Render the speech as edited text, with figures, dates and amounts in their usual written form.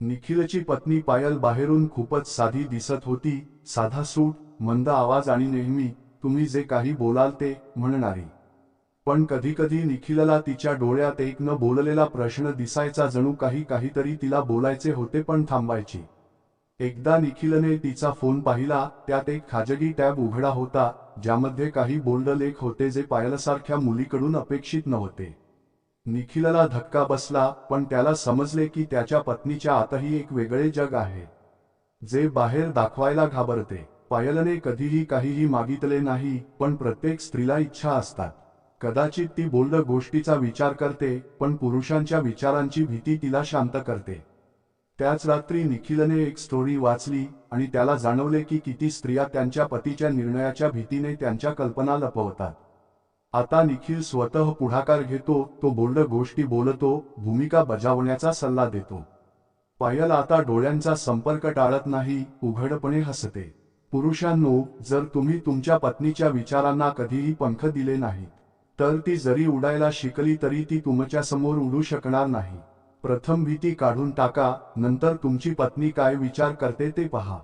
निखिलची पत्नी पायल बाहेरून खूपच साधी दिसत होती, साधा सूट, मंद आवाज आणि नेहमी तुम्ही जे काही बोलाल ते म्हणणारी. पण कधीकधी निखिलला तिच्या डोळ्यात एक न बोललेला प्रश्न दिसायचा, जणू काहीतरी तिला बोलायचे होते पण थांबायची. एकदा निखिलने तिचा फोन पाहिला, त्यात एक खाजगी टॅब उघडा होता, ज्यामध्ये काही बोल्ड लेख होते जे पायलसारख्या मुलीकडून अपेक्षित नव्हते. निखिलला धक्का बसला, पण त्याला समजले की त्याच्या पत्नीच्या आतही एक वेगळे जग आहे, जे बाहेर दाखवायला घाबरते. पायलने कधीही काहीही मागितले नाही, पण प्रत्येक स्त्रीला इच्छा असतात. कदाचित ती बोल्ड गोष्टीचा विचार करते, पण पुरुषांच्या विचारांची भीती तिला शांत करते. त्याच रात्री निखिलने एक स्टोरी वाचली आणि त्याला जाणवले की किती स्त्रिया त्यांच्या पतीच्या निर्णयाच्या भीतीने त्यांच्या कल्पना लपवतात. आता निखिल स्वतः पुढाकार घेतो, तो बोल्ड गोष्टी बोलतो, भूमिका बजावण्याचा सल्ला देतो. पायल आता डोळ्यांचा संपर्क टाळत नाही, उघडपणे हसते. पुरुषांनो, जर तुम्ही तुमच्या पत्नीच्या विचारांना कधीही पंख दिले नाहीत, तर ती जरी उडायला शिकली तरी ती तुमच्या समोर उडू शकणार नाही. प्रथम भीती काढून टाका, नंतर तुमची पत्नी काय विचार करते ते पहा.